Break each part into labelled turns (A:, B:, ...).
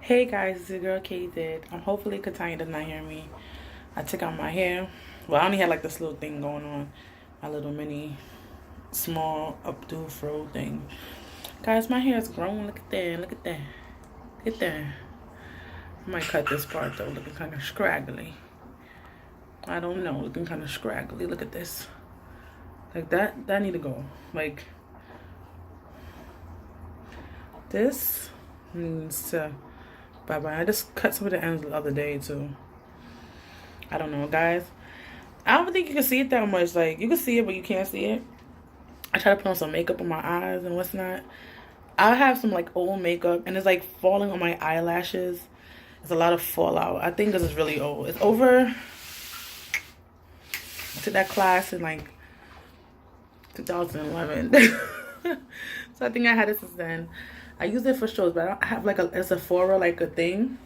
A: Hey guys, it's your girl Kdid. Hopefully Katanya does not hear me. I took out my hair. Well, I only had like this little thing going on. My little mini, small updo fro thing. Guys, my hair is growing. Look at that. Look at that. Look at that. I might cut this part though. Looking kind of scraggly. I don't know. Looking kind of scraggly. Look at this. Like that. That need to go. Like this needs to... Bye-bye. I just cut some of the ends the other day too. I don't know, guys. I don't think you can see it that much. Like, you can see it, but you can't see it. I try to put on some makeup on my eyes and what's not. I have some like old makeup and it's like falling on my eyelashes. There's a lot of fallout. I think this is really old. It's over. I took that class in like 2011. So I think I had it since then. I use it for shows, but I don't have like a Sephora, like a thing.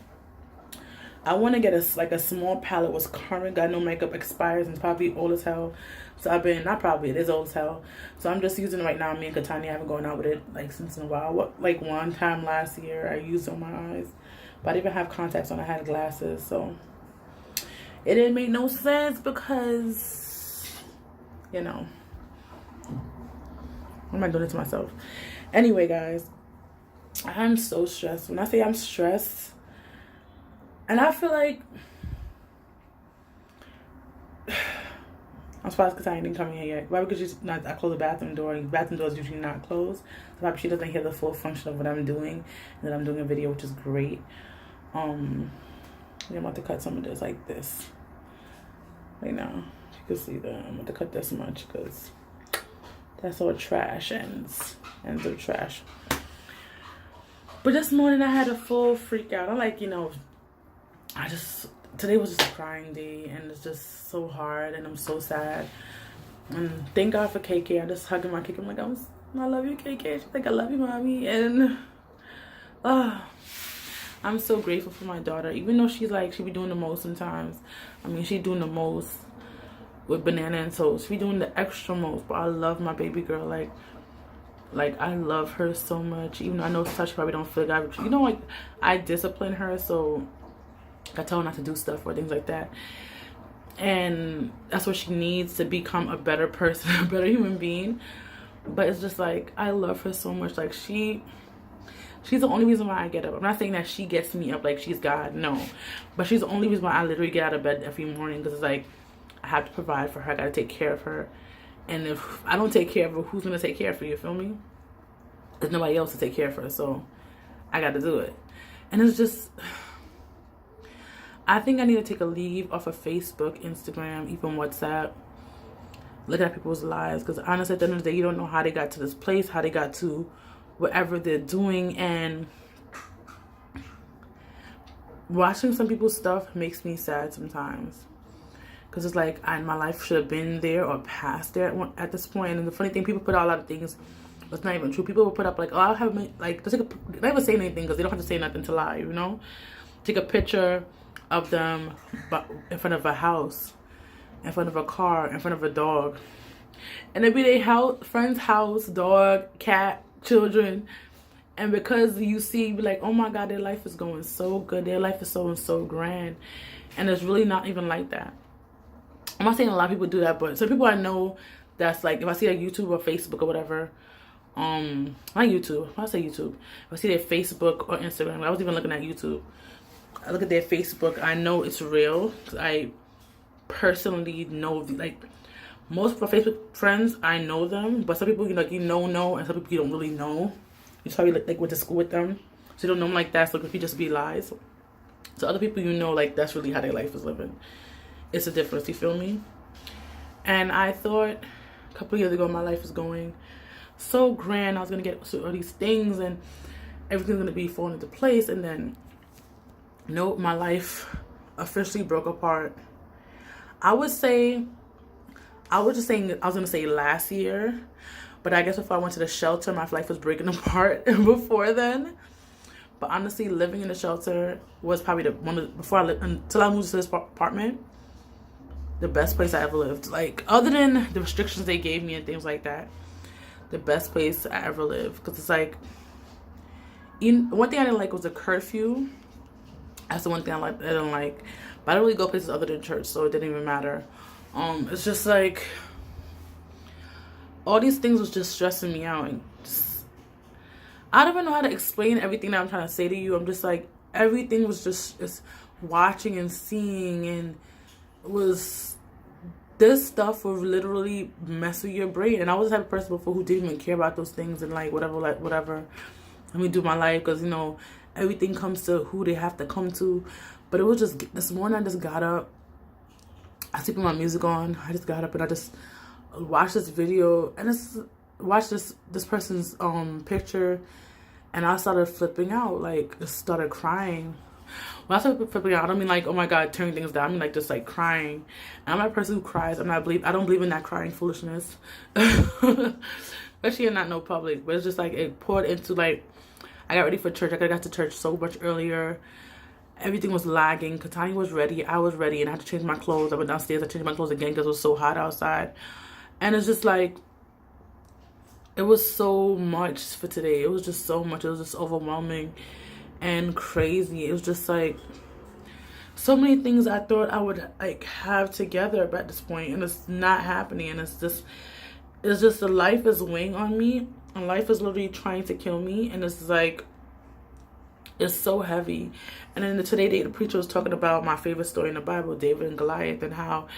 A: I want to get a small palette with current, got no makeup, expires, and it's probably old as hell. So I've been, not probably, it is old as hell. So I'm just using it right now. Me and Katanya haven't gone out with it like since in a while. Like one time last year I used it on my eyes. But I didn't even have contacts on, I had glasses. So it didn't make no sense because, you know, why am I doing it to myself? Anyway, guys, I'm so stressed. When I say I'm stressed, and I feel like I'm surprised because I didn't come in here yet. Why? Because she's not. I close the bathroom door. The bathroom door is usually not closed. So probably she doesn't hear the full function of what I'm doing, and that I'm doing a video, which is great. I'm about to cut some of this like this. Right now, you can see that I'm about to cut this much because that's all trash ends of trash. But this morning I had a full freak out. I'm like, you know, today was just a crying day and it's just so hard and I'm so sad. And thank God for KK. I just hugging my KK. I'm like, I love you, KK. She's like, I love you, mommy. And I'm so grateful for my daughter. Even though she be doing the most sometimes. I mean, she doing the most with banana and toast. She doing the extra most. But I love my baby girl. Like I love her so much. Even though I know sometimes she probably don't feel like, you know, like I discipline her, so I tell her not to do stuff or things like that. And that's what she needs to become a better person, a better human being. But it's just like I love her so much. Like she's the only reason why I get up. I'm not saying that she gets me up like she's God, no. But she's the only reason why I literally get out of bed every morning, because it's like I have to provide for her. I gotta take care of her. And if I don't take care of her, who's gonna take care of her? You feel me? There's nobody else to take care of her, so I got to do it. And it's just, I think I need to take a leave off of Facebook, Instagram, even WhatsApp. Look at people's lives, because honestly, at the end of the day, you don't know how they got to this place, how they got to whatever they're doing, and watching some people's stuff makes me sad sometimes. Because it's like, my life should have been there or past there at this point. And the funny thing, people put out a lot of things that's not even true. People will put up like, oh, I'll have, like, they never say anything because they don't have to say nothing to lie, you know? Take a picture of them in front of a house, in front of a car, in front of a dog. And it'd be their friend's house, dog, cat, children. And because you see, you be like, oh my God, their life is going so good. Their life is so grand. And it's really not even like that. I'm not saying a lot of people do that, but some people I know that's like, if I see like YouTube or Facebook or whatever, not YouTube, I say YouTube. If I see their Facebook or Instagram, I was even looking at YouTube. I look at their Facebook, I know it's real. I personally know, like, most of my Facebook friends, I know them, but some people, you know, and some people you don't really know. You probably like went to school with them, so you don't know them like that, so it could just be lies. So other people, you know, like, that's really how their life is living. It's a difference, you feel me? And I thought a couple of years ago my life was going so grand. I was gonna get all these things and everything's gonna be falling into place, and then nope, my life officially broke apart. I was gonna say last year, but I guess if I went to the shelter, my life was breaking apart before then. But honestly, living in the shelter was probably until I moved to this apartment, the best place I ever lived. Like, other than the restrictions they gave me and things like that, the best place I ever lived. Because it's like, one thing I didn't like was the curfew. That's the one thing I don't like. But I don't really go places other than church, so it didn't even matter. It's just like all these things was just stressing me out, and just, I don't even know how to explain everything that I'm trying to say to you. I'm just like, everything was just watching and seeing, and was this stuff will literally mess with your brain. And I was the type of person before who didn't even care about those things, and like whatever, let me do my life, because you know everything comes to who they have to come to. But it was just this morning I just got up, I sleep with my music on, I just got up and I just watched this video, and watched this person's picture, and I started flipping out, like just started crying. When I started flipping out, I don't mean like, oh my god, turning things down. I mean like just like crying. And I'm a person who cries. I don't believe in that crying foolishness. Especially in not no public. But it's just like it poured into, like, I got ready for church. I got to church so much earlier. Everything was lagging. Katanya was ready. I was ready, and I had to change my clothes. I went downstairs. I changed my clothes again because it was so hot outside. And it's just like, it was so much for today. It was just so much. It was just overwhelming and crazy. It was just like so many things I thought I would like have together at this point, and it's not happening. And it's just the life is weighing on me, and life is literally trying to kill me. And it's like, it's so heavy. And then today the preacher was talking about my favorite story in the Bible, David and Goliath, and how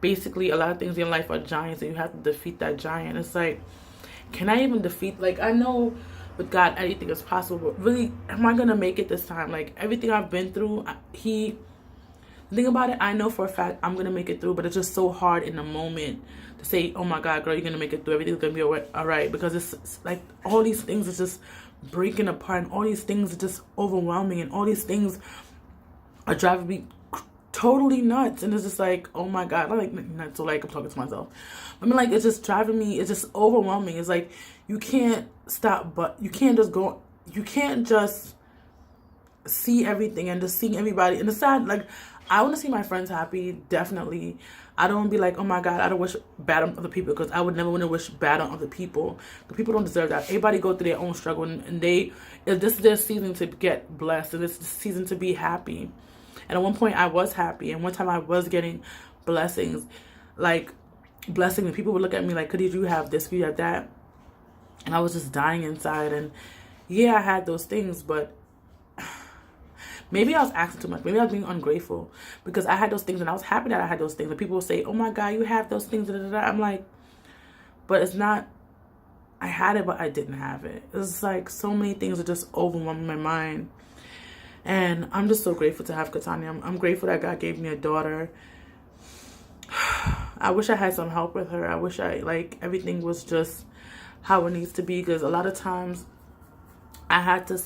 A: basically a lot of things in life are giants, and you have to defeat that giant. It's like, can I even defeat, like, I know with God anything is possible, but really, am I gonna make it this time? Like, everything I've been through, the thing about it, I know for a fact I'm gonna make it through, but it's just so hard in the moment to say, oh my God, girl, you're gonna make it through, everything's gonna be all right, because it's like all these things are just breaking apart, and all these things are just overwhelming, and all these things are driving me totally nuts. And it's just like, oh my God, I'm like nuts, so like I'm talking to myself. I mean, like, it's just driving me, it's just overwhelming. It's like, you can't stop, but you can't just see everything and just see everybody. And it's sad, like, I want to see my friends happy, definitely. I don't want to be like, oh my God, I don't wish bad on other people, because I would never want to wish bad on other people. The people don't deserve that. Everybody go through their own struggle, and this is their season to get blessed, and this is the season to be happy. And at one point I was happy, and one time I was getting blessings, and people would look at me like, Khadija, you have this, you have that. And I was just dying inside. And yeah, I had those things, but maybe I was asking too much. Maybe I was being ungrateful, because I had those things, and I was happy that I had those things. And people will say, oh my God, you have those things. I'm like, but it's not, I had it, but I didn't have it. It's like so many things are just overwhelming my mind. And I'm just so grateful to have Katanya. I'm grateful that God gave me a daughter. I wish I had some help with her. I wish everything was just how it needs to be, because a lot of times I had to,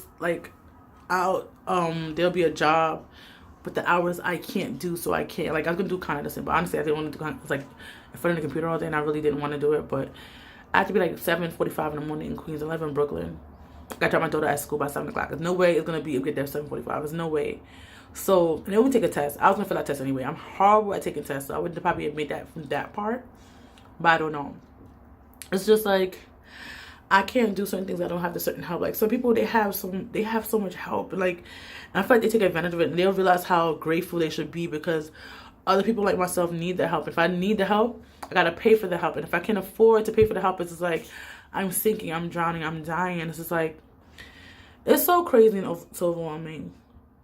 A: there'll be a job, but the hours I can't do, so I can't, I was gonna do kind of the same, but honestly I didn't want to do in front of the computer all day, and I really didn't want to do it. But I had to be 7:45 in the morning in Queens. I live in Brooklyn. I got to drop my daughter at school by 7 o'clock. There's no way it's gonna get there 7:45. There's no way. So, and then we take a test. I was gonna fill out tests anyway. I'm horrible at taking tests, so I would probably admit that from that part, but I don't know. It's just like, I can't do certain things. I don't have the certain help. Like, some people, they have so much help. And I feel like they take advantage of it, and they don't realize how grateful they should be, because other people like myself need the help. If I need the help, I gotta pay for the help. And if I can't afford to pay for the help, it's just like, I'm sinking, I'm drowning, I'm dying. And it's just like, it's so crazy and so overwhelming.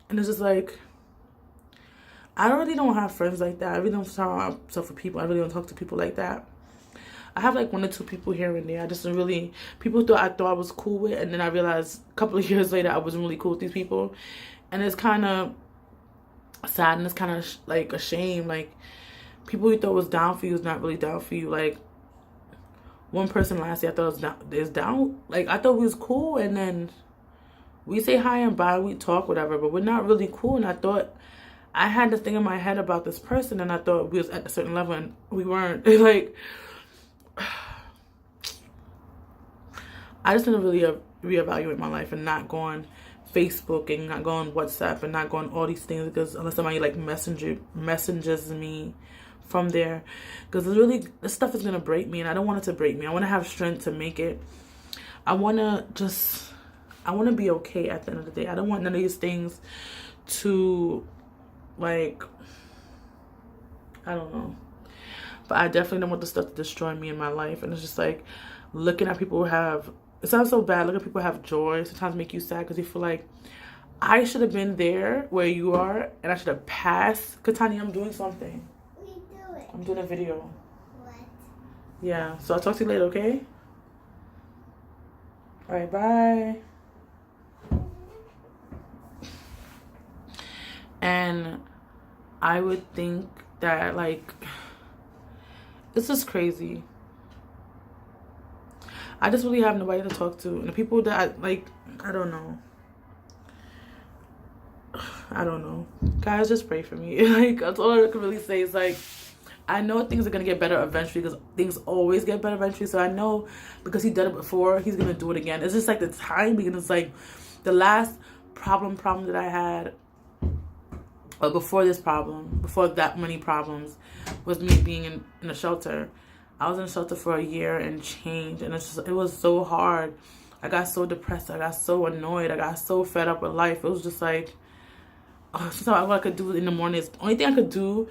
A: And it's just like, I really don't have friends like that. I really don't surround myself with people. I really don't talk to people like that. I have 1 or 2 people here and there. I just really, people I thought I was cool with, and then I realized a couple of years later I wasn't really cool with these people. And it's kind of sad, and it's kind of a shame. People you thought was down for you is not really down for you. One person last year I thought is down. I thought we was cool, and then we say hi and bye, we talk, whatever, but we're not really cool. And I thought, I had this thing in my head about this person, and I thought we was at a certain level, and we weren't. I just need to really reevaluate my life, and not go on Facebook, and not go on WhatsApp, and not go on all these things, because unless somebody messages me from there, because this stuff is gonna break me, and I don't want it to break me. I want to have strength to make it. I want to just I want to be okay at the end of the day. I don't want none of these things to, like, I don't know. But I definitely don't want the stuff to destroy me in my life. And it's just like looking at people who have, it sounds so bad, looking at people who have joy sometimes make you sad because you feel like, I should have been there where you are and I should have passed. Katani, I'm doing something.
B: What are you doing?
A: I'm doing a video.
B: What?
A: Yeah, so I'll talk to you later, okay? All right, bye. And I would think that, like, this is crazy. I just really have nobody to talk to. And the people that I, like, I don't know. I don't know. Guys, just pray for me. Like, that's all I can really say is, like, I know things are going to get better eventually because things always get better eventually. So I know because he did it before, he's going to do it again. It's just, like, the timing. And it's, like, the last problem that I had, or before this problem, before that many problems, was me being in a shelter. I was in a shelter for a year and change. And it was so hard. I got so depressed. I got so annoyed. I got so fed up with life. It was just, like, so what I could do in the morning is, the only thing I could do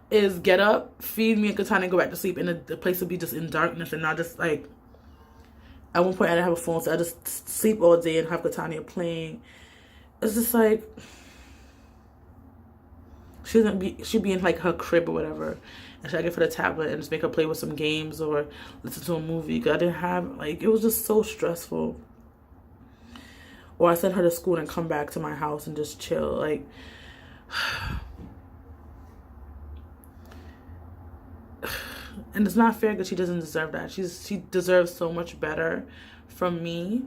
A: is get up, feed me and Katana, and go back to sleep, and the place would be just in darkness. And I just, like, at one point I didn't have a phone, so I just sleep all day and have Katana playing. It's just like, she'd be in, like, her crib or whatever, and she'd get for the tablet and just make her play with some games or listen to a movie. Cause I didn't have, like, it was just so stressful. Or I send her to school and come back to my house and just chill. Like, and it's not fair because she doesn't deserve that. She deserves so much better from me.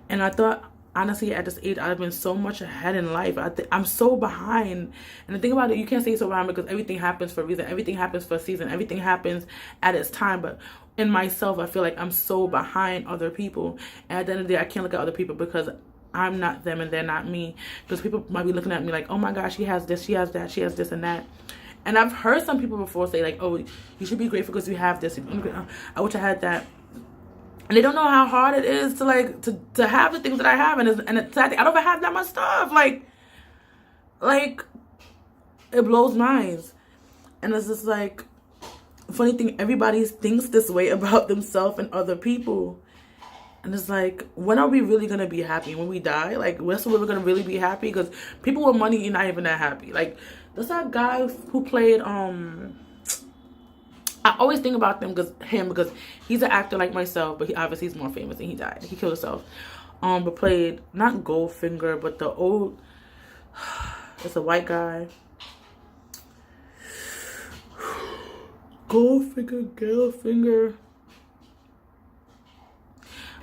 A: And I thought, honestly, at this age, I've been so much ahead in life. I'm so behind. And the thing about it, you can't say so behind because everything happens for a reason. Everything happens for a season. Everything happens at its time. But in myself, I feel like I'm so behind other people. And at the end of the day, I can't look at other people because I'm not them and they're not me. Because people might be looking at me like, oh my gosh, she has this, she has that, she has this and that. And I've heard some people before say like, oh, you should be grateful because you have this. I wish I had that. And they don't know how hard it is to, like, to have the things that I have. And it's sad. I don't even have that much stuff. Like, it blows minds. And it's just like, funny thing, everybody thinks this way about themselves and other people. And it's like, when are we really going to be happy? When we die? Like, that's when we're going to really be happy? Because people with money are not even that happy. Like, there's that guy who played, I always think about because he's an actor like myself, but obviously he's more famous and he died. He killed himself. But played, not Goldfinger, but the old, it's a white guy. Goldfinger.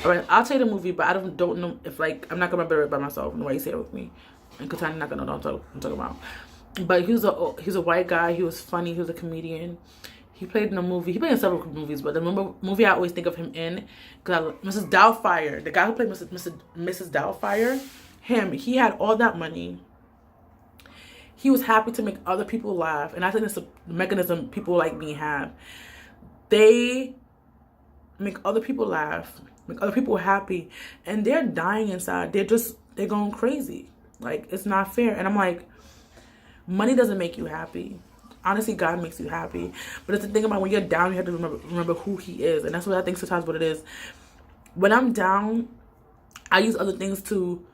A: Alright, I'll tell you the movie, but I don't know if, like, I'm not gonna remember it by myself the way you say it with me. And Katana's not gonna know what I'm talking about. But he's a white guy, he was funny, he was a comedian. He played in a movie, he played in several movies, but the movie I always think of him in, Mrs. Doubtfire, the guy who played Mrs. Doubtfire, he had all that money. He was happy to make other people laugh. And I think it's a mechanism people like me have. They make other people laugh, make other people happy, and they're dying inside. They're going crazy. Like, it's not fair. And I'm like, money doesn't make you happy. Honestly, God makes you happy. But it's the thing about when you're down, you have to remember who he is. And that's what I think sometimes what it is. When I'm down, I use other things to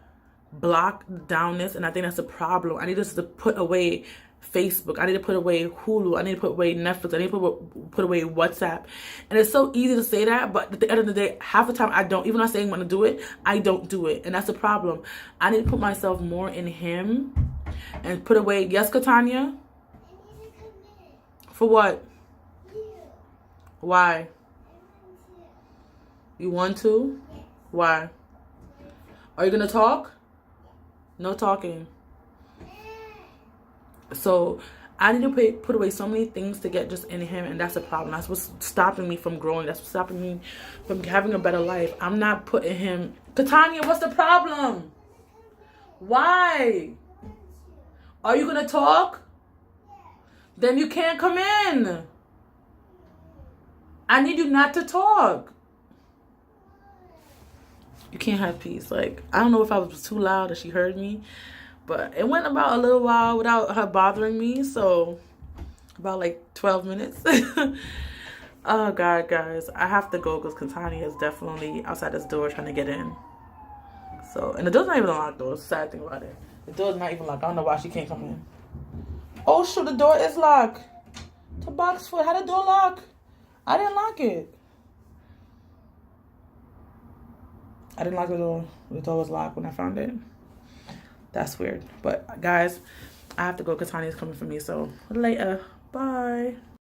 A: block downness, and I think that's a problem. I need us to put away Facebook. I need to put away Hulu. I need to put away Netflix. I need to put away WhatsApp. And it's so easy to say that, but at the end of the day, half the time I don't. Even though I'm saying I'm going to do it, I don't do it. And that's a problem. I need to put myself more in him and put away. Yes, Katanya? For what? Why? You want to? Why? Are you going to talk? No talking. So I need to put away so many things to get just in him, and that's a problem. That's what's stopping me from growing. That's what's stopping me from having a better life. I'm not putting him. Katanya, what's the problem? Why? Are you gonna talk? Then you can't come in. I need you not to talk. You can't have peace. Like, I don't know if I was too loud or she heard me, but it went about a little while without her bothering me. So about like 12 minutes. Oh God, guys, I have to go because Katani is definitely outside this door trying to get in. So, and the door's not even locked though. It's the sad thing about it. The door's not even locked. I don't know why she can't come in. Oh shoot, the door is locked. The box foot, how the door lock? I didn't lock it. I didn't lock the door. The door was locked when I found it. That's weird. But guys, I have to go because Tanya is coming for me. So later. Bye.